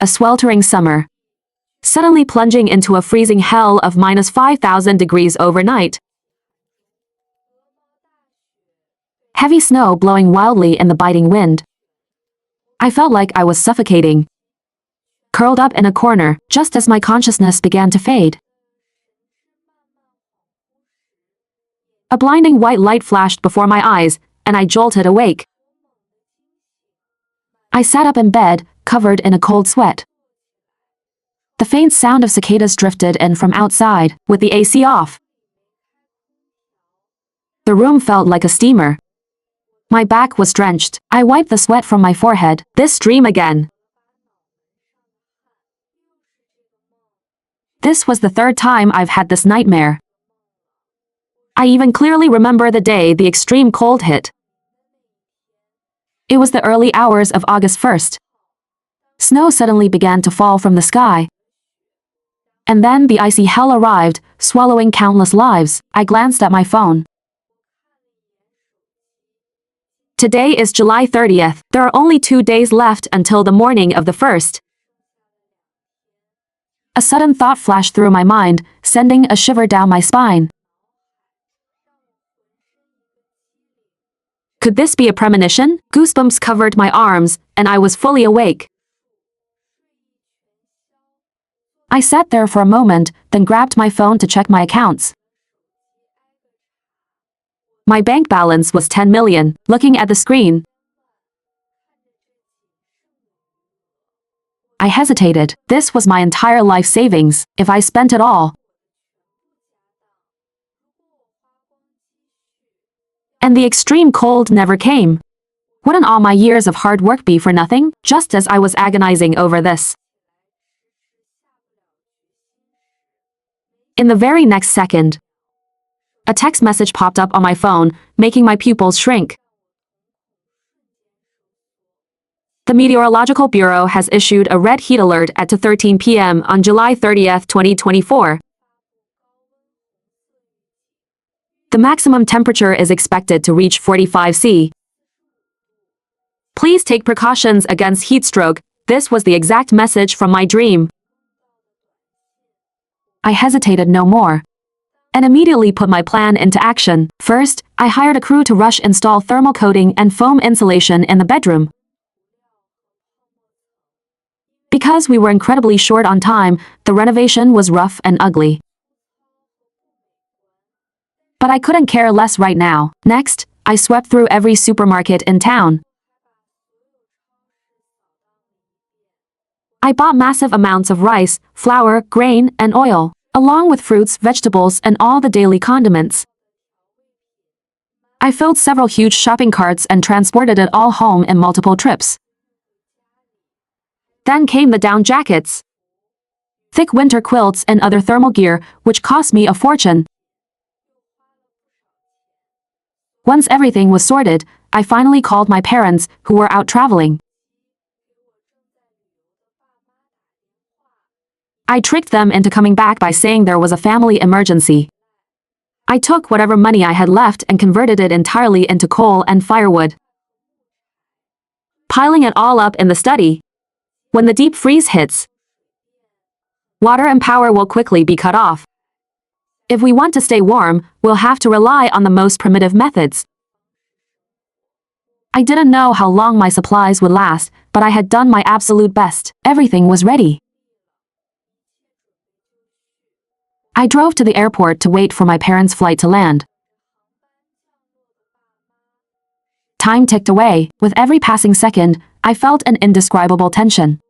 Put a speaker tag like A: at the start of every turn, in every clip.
A: a sweltering summer, suddenly plunging into a freezing hell of minus 5,000 degrees overnight. Heavy snow blowing wildly in the biting wind. I felt like I was suffocating, curled up in a corner, just as my consciousness began to fade. A blinding white light flashed before my eyes, and I jolted awake. I sat up in bed, covered in a cold sweat. The faint sound of cicadas drifted in from outside, with the AC off. The room felt like a steamer. My back was drenched. I wiped the sweat from my forehead. This dream again. This was the third time I've had this nightmare. I even clearly remember the day the extreme cold hit. It was the early hours of August 1st. Snow suddenly began to fall from the sky. And then the icy hell arrived, swallowing countless lives. I glanced at my phone. Today is July 30th. There are only 2 days left until the morning of the 1st. A sudden thought flashed through my mind, sending a shiver down my spine. Could this be a premonition? Goosebumps covered my arms, and I was fully awake. I sat there for a moment, then grabbed my phone to check my accounts. My bank balance was 10 million. Looking at the screen, I hesitated. This was my entire life savings. If I spent it all, and the extreme cold never came, wouldn't all my years of hard work be for nothing? Just as I was agonizing over this, in the very next second, a text message popped up on my phone, making my pupils shrink. The Meteorological Bureau has issued a red heat alert at 2:13 p.m. on July 30th, 2024. The maximum temperature is expected to reach 45 C. Please take precautions against heat stroke. This was the exact message from my dream. I hesitated no more, and immediately put my plan into action. First, I hired a crew to rush install thermal coating and foam insulation in the bedroom. Because we were incredibly short on time, the renovation was rough and ugly. But I couldn't care less right now. Next, I swept through every supermarket in town. I bought massive amounts of rice, flour, grain, and oil, along with fruits, vegetables, and all the daily condiments. I filled several huge shopping carts and transported it all home in multiple trips. Then came the down jackets, thick winter quilts, and other thermal gear, which cost me a fortune. Once everything was sorted, I finally called my parents, who were out traveling. I tricked them into coming back by saying there was a family emergency. I took whatever money I had left and converted it entirely into coal and firewood, piling it all up in the study. When the deep freeze hits, water and power will quickly be cut off. If we want to stay warm, we'll have to rely on the most primitive methods. I didn't know how long my supplies would last, but I had done my absolute best. Everything was ready. I drove to the airport to wait for my parents' flight to land. Time ticked away. With every passing second, I felt an indescribable tension.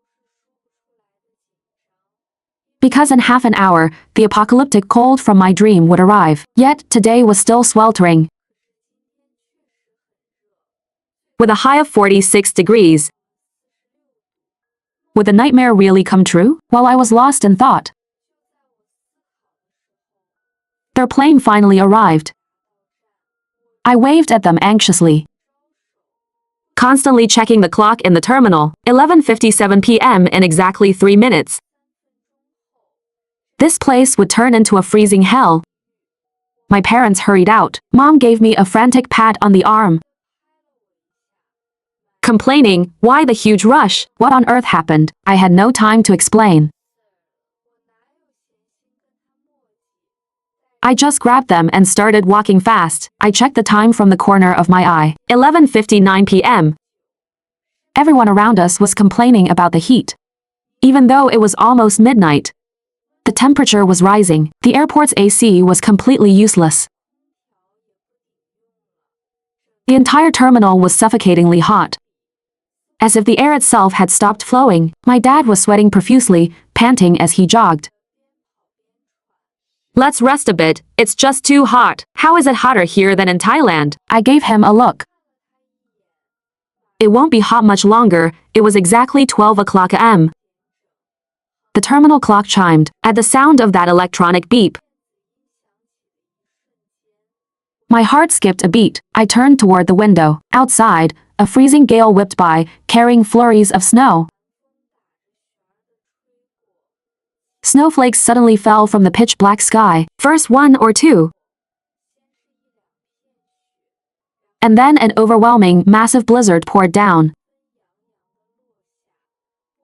A: Because in half an hour, the apocalyptic cold from my dream would arrive. Yet, today was still sweltering, with a high of 46 degrees. Would the nightmare really come true? While I was lost in thought, their plane finally arrived. I waved at them anxiously, constantly checking the clock in the terminal. 11:57 p.m. in exactly 3 minutes. This place would turn into a freezing hell. My parents hurried out. Mom gave me a frantic pat on the arm. complaining, "Why the huge rush? What on earth happened?" I had no time to explain. I just grabbed them and started walking fast. I checked the time from the corner of my eye. 11:59 p.m. Everyone around us was complaining about the heat. Even though it was almost midnight, the temperature was rising. The airport's AC was completely useless. The entire terminal was suffocatingly hot. As if the air itself had stopped flowing, my dad was sweating profusely, panting as he jogged. "Let's rest a bit, it's just too hot. How is it hotter here than in Thailand?" I gave him a look. "It won't be hot much longer." It was exactly 12 o'clock a.m. The terminal clock chimed. At the sound of that electronic beep, my heart skipped a beat. I turned toward the window. Outside, a freezing gale whipped by, carrying flurries of snow. Snowflakes suddenly fell from the pitch-black sky, first one or two, and then an overwhelming, massive blizzard poured down.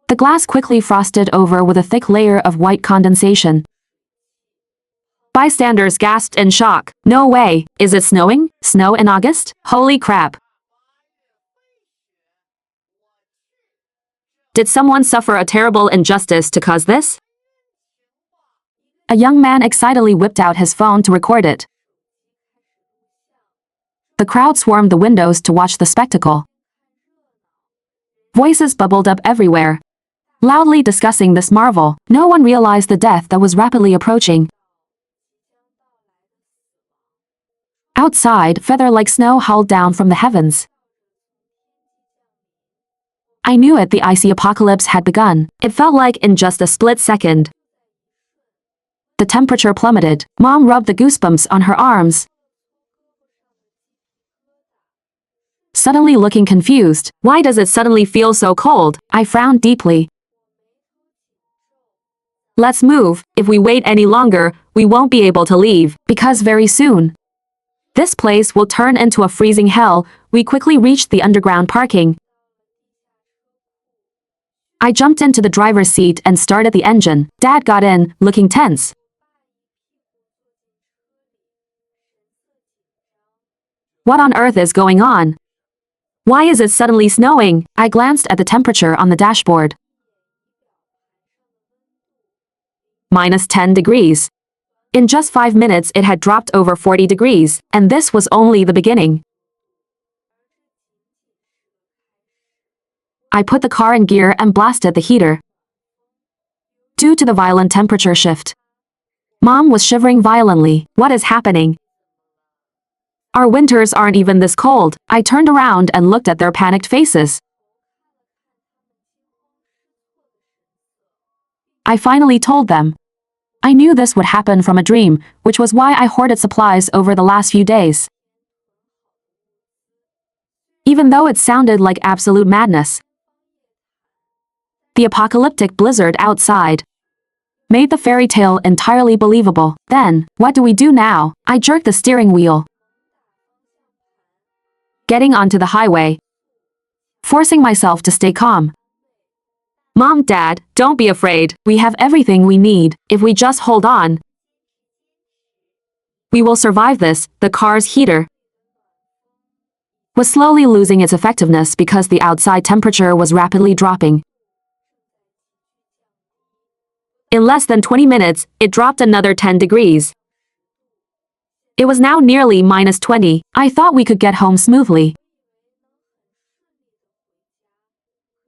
A: The glass quickly frosted over with a thick layer of white condensation. Bystanders gasped in shock. "No way, is it snowing? Snow in August? Holy crap. Did someone suffer a terrible injustice to cause this?" A young man excitedly whipped out his phone to record it. The crowd swarmed the windows to watch the spectacle. Voices bubbled up everywhere, loudly discussing this marvel. No one realized the death that was rapidly approaching. Outside, feather-like snow hauled down from the heavens. I knew it, the icy apocalypse had begun. It felt like in just a split second. The temperature plummeted. Mom rubbed the goosebumps on her arms, suddenly looking confused. "Why does it suddenly feel so cold?" I frowned deeply. "Let's move. If we wait any longer, we won't be able to leave, because very soon this place will turn into a freezing hell." We quickly reached the underground parking. I jumped into the driver's seat and started the engine. Dad got in, looking tense. "What on earth is going on? Why is it suddenly snowing?" I glanced at the temperature on the dashboard. -10 degrees. In just 5 minutes it had dropped over 40 degrees, and this was only the beginning. I put the car in gear and blasted the heater. Due to the violent temperature shift, Mom was shivering violently. "What is happening? Our winters aren't even this cold." I turned around and looked at their panicked faces. I finally told them. I knew this would happen from a dream, which was why I hoarded supplies over the last few days. Even though it sounded like absolute madness, the apocalyptic blizzard outside made the fairy tale entirely believable. "Then, what do we do now?" I jerked the steering wheel, getting onto the highway, forcing myself to stay calm. "Mom, Dad, don't be afraid. We have everything we need. If we just hold on, we will survive this." The car's heater was slowly losing its effectiveness because the outside temperature was rapidly dropping. In less than 20 minutes, it dropped another 10 degrees. It was now nearly -20. I thought we could get home smoothly,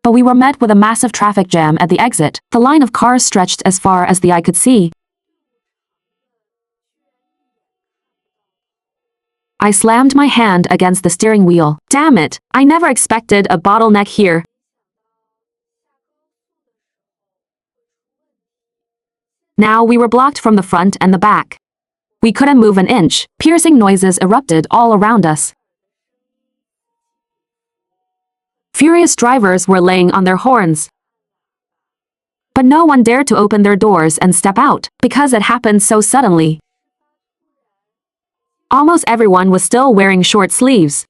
A: but we were met with a massive traffic jam at the exit. The line of cars stretched as far as the eye could see. I slammed my hand against the steering wheel. Damn it, I never expected a bottleneck here. Now we were blocked from the front and the back. We couldn't move an inch. Piercing noises erupted all around us. Furious drivers were laying on their horns, but no one dared to open their doors and step out, because it happened so suddenly. Almost everyone was still wearing short sleeves.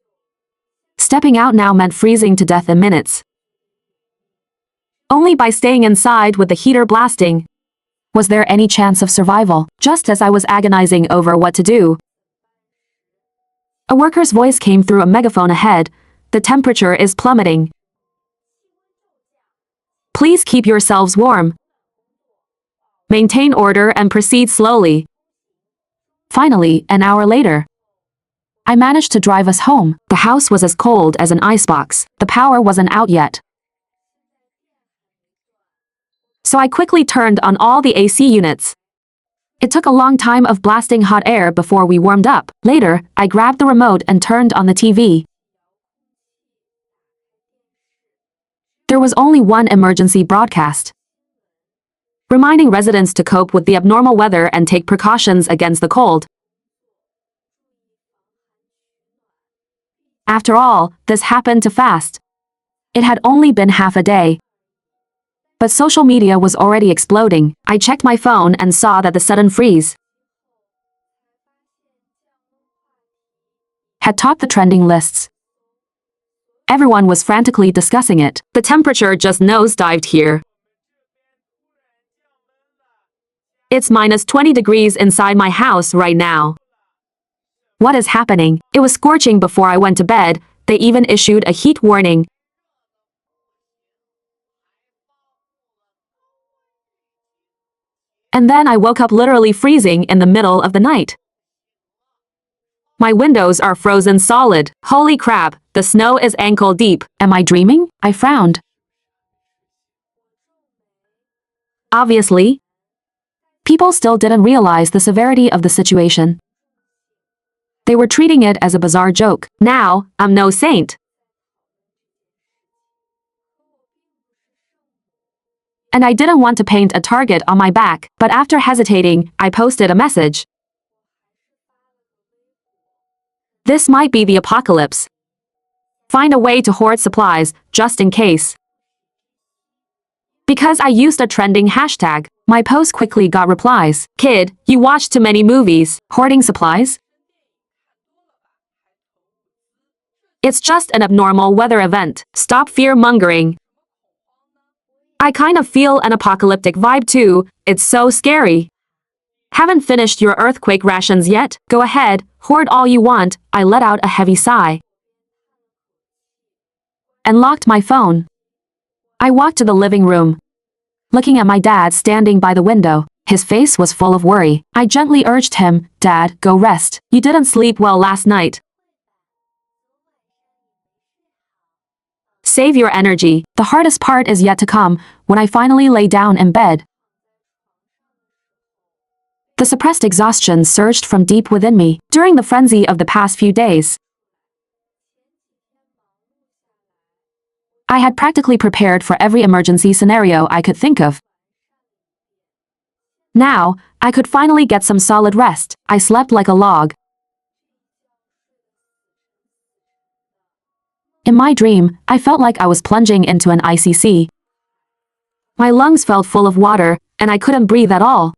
A: Stepping out now meant freezing to death in minutes. Only by staying inside with the heater blasting was there any chance of survival. Just as I was agonizing over what to do, a worker's voice came through a megaphone ahead. The temperature is plummeting. Please keep yourselves warm. Maintain order and proceed slowly. Finally, an hour later, I managed to drive us home. The house was as cold as an icebox. The power wasn't out yet. So I quickly turned on all the AC units. It took a long time of blasting hot air before we warmed up. Later, I grabbed the remote and turned on the TV. There was only one emergency broadcast, reminding residents to cope with the abnormal weather and take precautions against the cold. After all, this happened too fast. It had only been half a day. But social media was already exploding. I checked my phone and saw that the sudden freeze had topped the trending lists. Everyone was frantically discussing it. The temperature just nosedived here. It's minus 20 degrees inside my house right now. What is happening? It was scorching before I went to bed. They even issued a heat warning. And then I woke up literally freezing in the middle of the night. My windows are frozen solid. Holy crap, the snow is ankle deep. Am I dreaming? I frowned. Obviously, people still didn't realize the severity of the situation. They were treating it as a bizarre joke. Now, I'm no saint. And I didn't want to paint a target on my back, but after hesitating, I posted a message. This might be the apocalypse. Find a way to hoard supplies, just in case. Because I used a trending hashtag, my post quickly got replies. Kid, you watch too many movies. Hoarding supplies? It's just an abnormal weather event. Stop fear-mongering. I kind of feel an apocalyptic vibe too. It's so scary. Haven't finished your earthquake rations yet? Go ahead, hoard all you want. I let out a heavy sigh and locked my phone. I walked to the living room, looking at my dad standing by the window. His face was full of worry. I gently urged him, Dad, go rest. You didn't sleep well last night. Save your energy. The hardest part is yet to come, when I finally lay down in bed. The suppressed exhaustion surged from deep within me. During the frenzy of the past few days, I had practically prepared for every emergency scenario I could think of. Now, I could finally get some solid rest. I slept like a log. In my dream, I felt like I was plunging into an icy sea. My lungs felt full of water, and I couldn't breathe at all.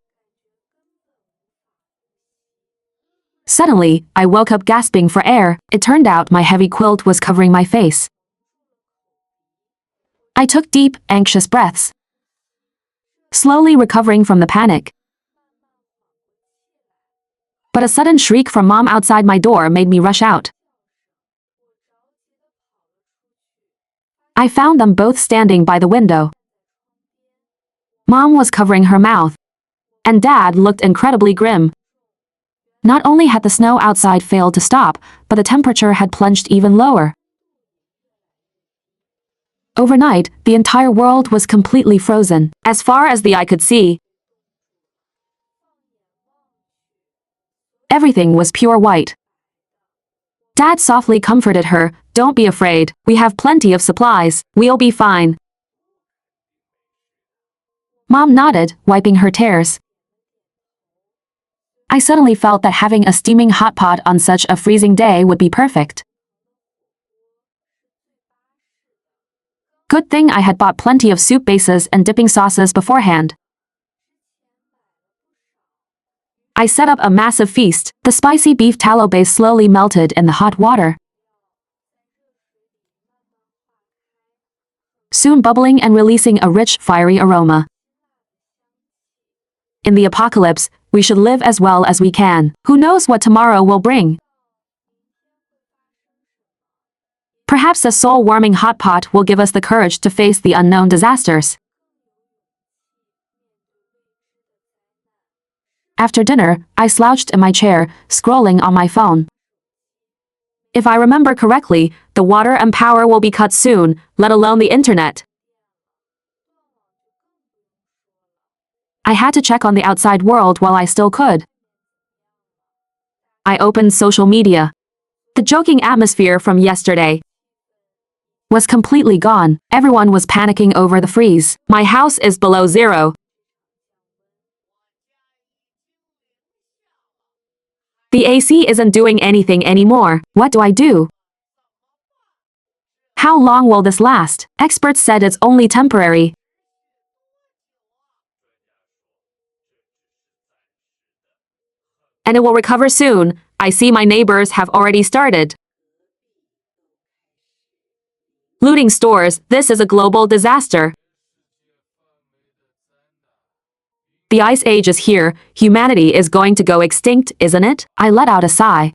A: Suddenly, I woke up gasping for air. It turned out my heavy quilt was covering my face. I took deep, anxious breaths, slowly recovering from the panic. But a sudden shriek from Mom outside my door made me rush out. I found them both standing by the window. Mom was covering her mouth, and Dad looked incredibly grim. Not only had the snow outside failed to stop, but the temperature had plunged even lower. Overnight, the entire world was completely frozen. As far as the eye could see, everything was pure white. Dad softly comforted her, Don't be afraid, we have plenty of supplies, we'll be fine. Mom nodded, wiping her tears. I suddenly felt that having a steaming hot pot on such a freezing day would be perfect. Good thing I had bought plenty of soup bases and dipping sauces beforehand. I set up a massive feast. The spicy beef tallow base slowly melted in the hot water. soon bubbling and releasing a rich, fiery aroma. In the apocalypse, we should live as well as we can. Who knows what tomorrow will bring? Perhaps a soul-warming hot pot will give us the courage to face the unknown disasters. After dinner, I slouched in my chair, scrolling on my phone. If I remember correctly, the water and power will be cut soon, let alone the internet. I had to check on the outside world while I still could. I opened social media. The joking atmosphere from yesterday was completely gone. Everyone was panicking over the freeze. My house is below zero. The AC isn't doing anything anymore. What do I do? How long will this last? Experts said it's only temporary. And it will recover soon. I see my neighbors have already started looting stores. This is a global disaster. The ice age is here. Humanity is going to go extinct, isn't it? I let out a sigh.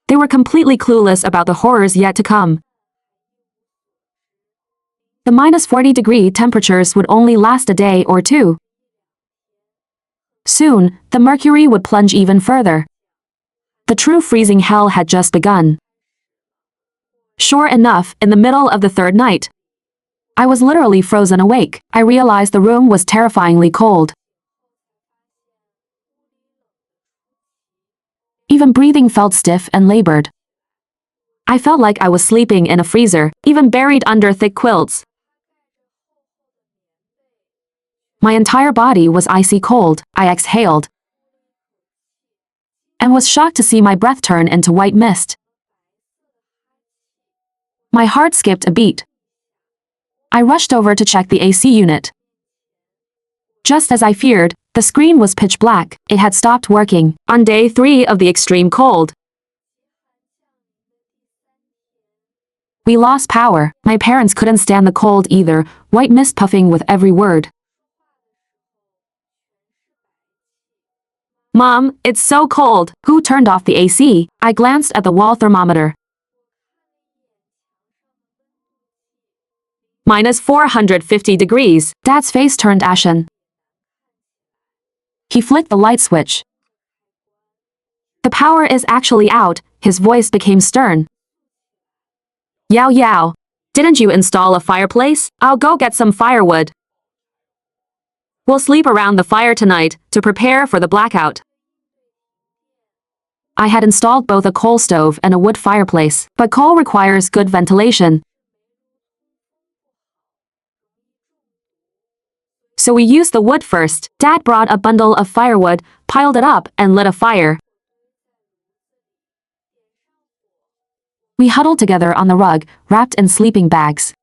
A: They were completely clueless about the horrors yet to come. The -40-degree temperatures would only last a day or two. Soon, the mercury would plunge even further. The true freezing hell had just begun. Sure enough, in the middle of the third night, I was literally frozen awake. I realized the room was terrifyingly cold. Even breathing felt stiff and labored. I felt like I was sleeping in a freezer, even buried under thick quilts. My entire body was icy cold. I exhaled and was shocked to see my breath turn into white mist. My heart skipped a beat. I rushed over to check the AC unit. Just as I feared, the screen was pitch black. It had stopped working. On day 3 of the extreme cold, we lost power. My parents couldn't stand the cold either, white mist puffing with every word. Mom, it's so cold. Who turned off the AC? I glanced at the wall thermometer. -450 degrees. Dad's face turned ashen. He flicked the light switch. The power is actually out. His voice became stern. Yao Yao, didn't you install a fireplace? I'll go get some firewood. We'll sleep around the fire tonight to prepare for the blackout. I had installed both a coal stove and a wood fireplace, but coal requires good ventilation. So we used the wood first. Dad brought a bundle of firewood, piled it up, and lit a fire. We huddled together on the rug, wrapped in sleeping bags.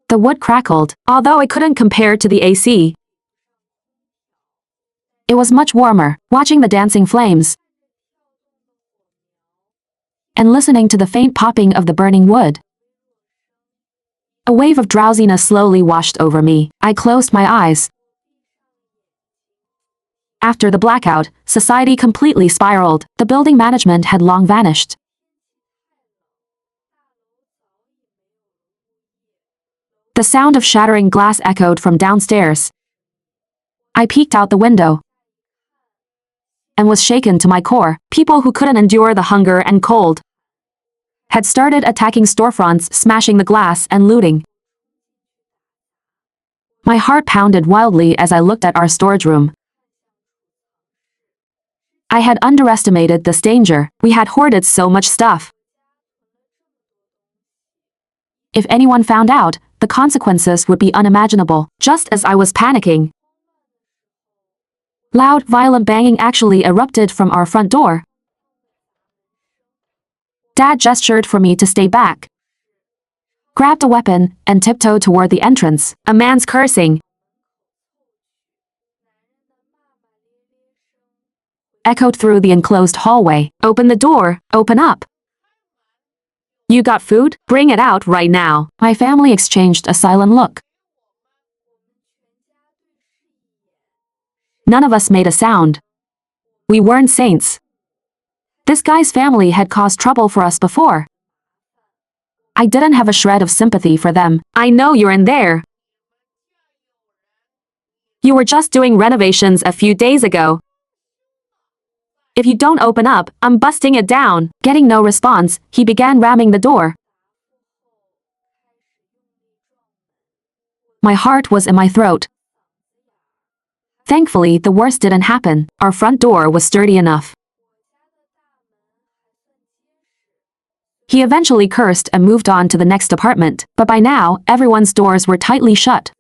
A: The wood crackled, although it couldn't compare to the AC. It was much warmer, watching the dancing flames and listening to the faint popping of the burning wood. A wave of drowsiness slowly washed over me. I closed my eyes. After the blackout, society completely spiraled. The building management had long vanished. The sound of shattering glass echoed from downstairs. I peeked out the window and was shaken to my core. People who couldn't endure the hunger and cold had started attacking storefronts, smashing the glass and looting. My heart pounded wildly as I looked at our storage room. I had underestimated this danger. We had hoarded so much stuff. If anyone found out, the consequences would be unimaginable. Just as I was panicking, loud, violent banging actually erupted from our front door. Dad gestured for me to stay back, grabbed a weapon, and tiptoed toward the entrance. A man's cursing echoed through the enclosed hallway. Open the door, open up. You got food? Bring it out right now. My family exchanged a silent look. None of us made a sound. We weren't saints. This guy's family had caused trouble for us before. I didn't have a shred of sympathy for them. I know you're in there. You were just doing renovations a few days ago. If you don't open up, I'm busting it down. Getting no response, he began ramming the door. My heart was in my throat. Thankfully, the worst didn't happen. Our front door was sturdy enough. He eventually cursed and moved on to the next apartment, but by now, everyone's doors were tightly shut.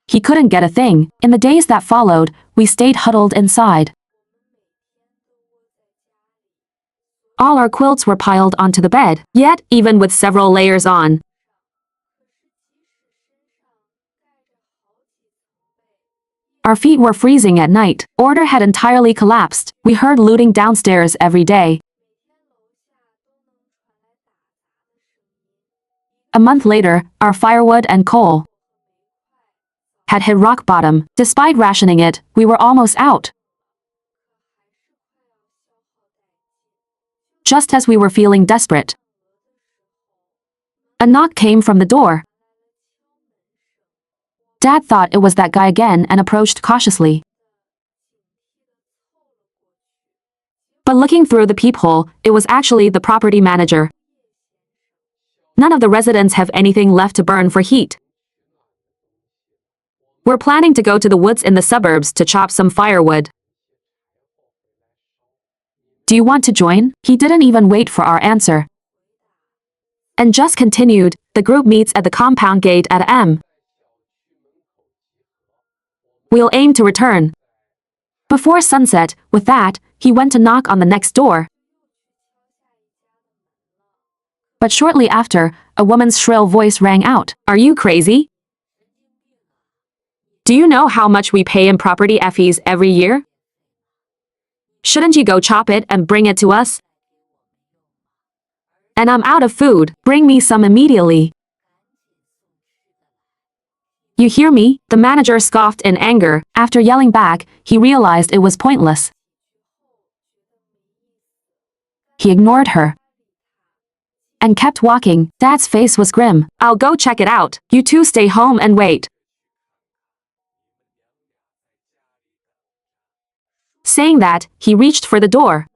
A: He couldn't get a thing. In the days that followed, we stayed huddled inside. All our quilts were piled onto the bed, yet, even with several layers on, our feet were freezing at night. Order had entirely collapsed. We heard looting downstairs every day. A month later, our firewood and coal had hit rock bottom. Despite rationing it, we were almost out. Just as we were feeling desperate, a knock came from the door. Dad thought it was that guy again and approached cautiously. But looking through the peephole, it was actually the property manager. None of the residents have anything left to burn for heat. We're planning to go to the woods in the suburbs to chop some firewood. Do you want to join? He didn't even wait for our answer, and just continued. The group meets at the compound gate at M. We'll aim to return before sunset. With that, he went to knock on the next door. But shortly after, a woman's shrill voice rang out. Are you crazy? Do you know how much we pay in property fees every year? Shouldn't you go chop it and bring it to us? And I'm out of food. Bring me some immediately. You hear me? The manager scoffed in anger. After yelling back, he realized it was pointless. He ignored her and kept walking. Dad's face was grim. I'll go check it out. You two stay home and wait. Saying that, he reached for the door.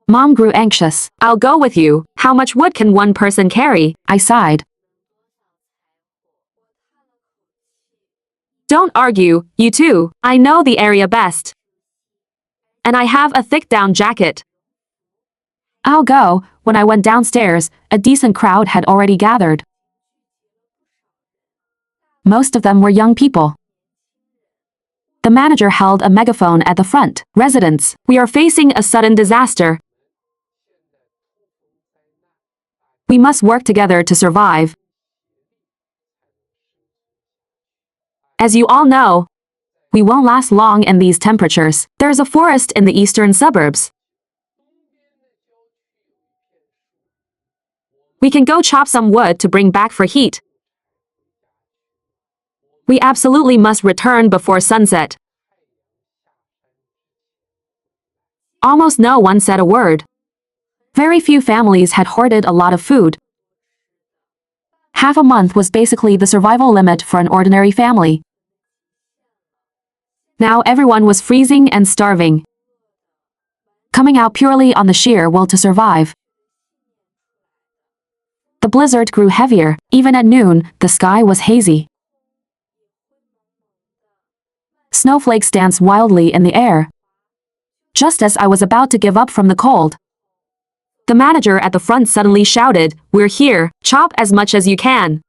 A: Mom grew anxious. I'll go with you. How much wood can one person carry? I sighed. Don't argue, you two. I know the area best. And I have a thick down jacket. I'll go. When I went downstairs, a decent crowd had already gathered. Most of them were young people. The manager held a megaphone at the front. Residents, we are facing a sudden disaster. We must work together to survive. As you all know, we won't last long in these temperatures. There's a forest in the eastern suburbs. We can go chop some wood to bring back for heat. We absolutely must return before sunset. Almost no one said a word. Very few families had hoarded a lot of food. Half a month was basically the survival limit for an ordinary family. Now everyone was freezing and starving, coming out purely on the sheer will to survive. The blizzard grew heavier. Even at noon, the sky was hazy. Snowflakes danced wildly in the air. Just as I was about to give up from the cold, the manager at the front suddenly shouted, "We're here, chop as much as you can,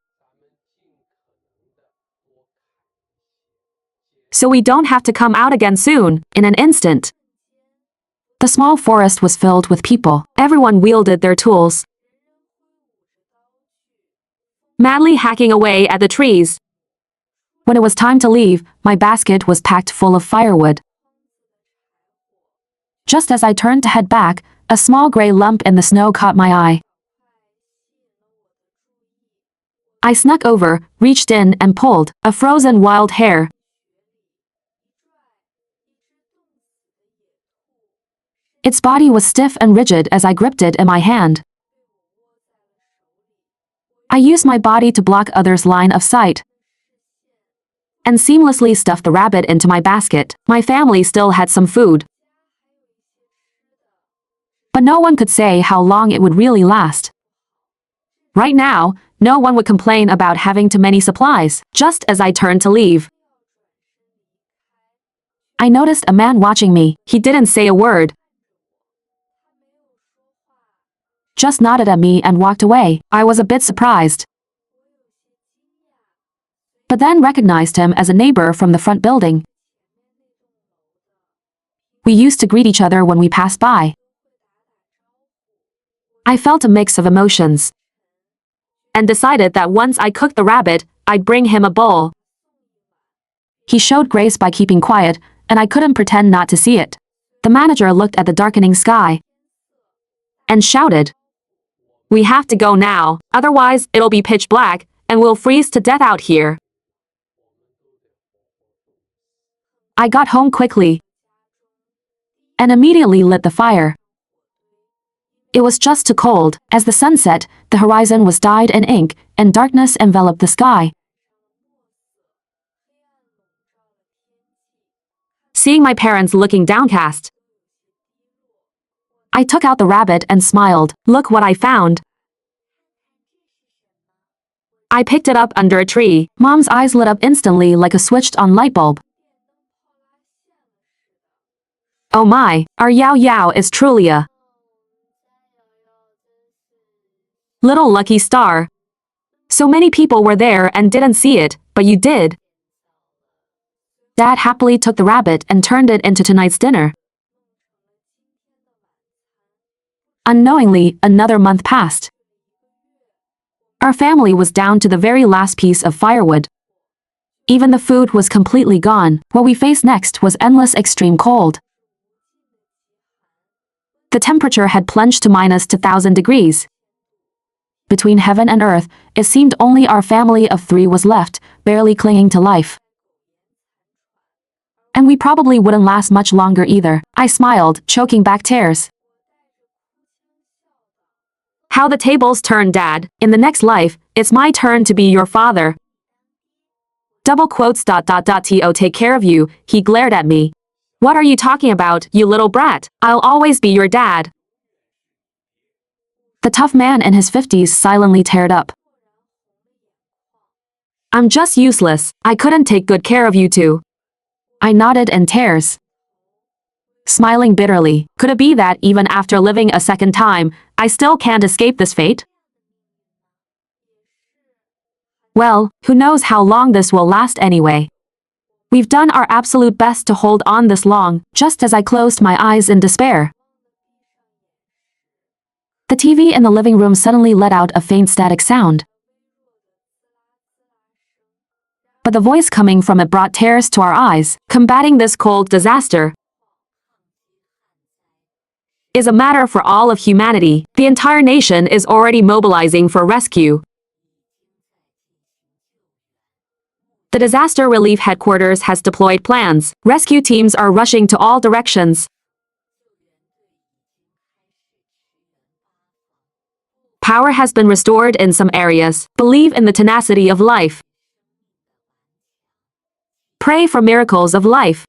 A: so we don't have to come out again soon." In an instant, the small forest was filled with people. Everyone wielded their tools, madly hacking away at the trees. When it was time to leave, my basket was packed full of firewood. Just as I turned to head back, a small gray lump in the snow caught my eye. I snuck over, reached in and pulled a frozen wild hare. Its body was stiff and rigid as I gripped it in my hand. I used my body to block others' line of sight and seamlessly stuffed the rabbit into my basket. My family still had some food, but no one could say how long it would really last. Right now, no one would complain about having too many supplies. Just as I turned to leave, I noticed a man watching me. He didn't say a word, just nodded at me and walked away. I was a bit surprised, but then recognized him as a neighbor from the front building. We used to greet each other when we passed by. I felt a mix of emotions and decided that once I cooked the rabbit, I'd bring him a bowl. He showed grace by keeping quiet, and I couldn't pretend not to see it. The manager looked at the darkening sky and shouted, "We have to go now, otherwise it'll be pitch black, and we'll freeze to death out here." I got home quickly and immediately lit the fire. It was just too cold. As the sun set, the horizon was dyed in ink, and darkness enveloped the sky. Seeing my parents looking downcast, I took out the rabbit and smiled. "Look what I found." I picked it up under a tree. Mom's eyes lit up instantly like a switched-on light bulb. "Oh my, our Yao Yao is truly a little lucky star. So many people were there and didn't see it, but you did." Dad happily took the rabbit and turned it into tonight's dinner. Unknowingly, another month passed. Our family was down to the very last piece of firewood. Even the food was completely gone. What we faced next was endless extreme cold. The temperature had plunged to minus 2,000 degrees. Between heaven and earth, it seemed only our family of 3 was left, barely clinging to life. And we probably wouldn't last much longer either. I smiled, choking back tears. "How the tables turn, Dad. In the next life, it's my turn to be your father." Double quotes ... To take care of you, he glared at me. "What are you talking about, you little brat? I'll always be your dad." The tough man in his 50s silently teared up. "I'm just useless. I couldn't take good care of you two." I nodded in tears, smiling bitterly. Could it be that even after living a second time, I still can't escape this fate? Well, who knows how long this will last anyway. We've done our absolute best to hold on this long. Just as I closed my eyes in despair, the TV in the living room suddenly let out a faint static sound. But the voice coming from it brought tears to our eyes. "Combating this cold disaster is a matter for all of humanity. The entire nation is already mobilizing for rescue. The Disaster Relief Headquarters has deployed plans. Rescue teams are rushing to all directions. Power has been restored in some areas. Believe in the tenacity of life. Pray for miracles of life.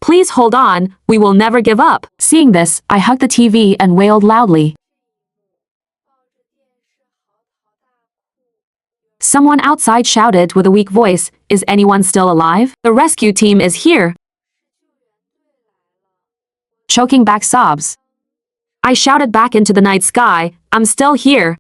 A: Please hold on, we will never give up." Seeing this, I hugged the TV and wailed loudly. Someone outside shouted with a weak voice, "Is anyone still alive? The rescue team is here." Choking back sobs, I shouted back into the night sky, "I'm still here."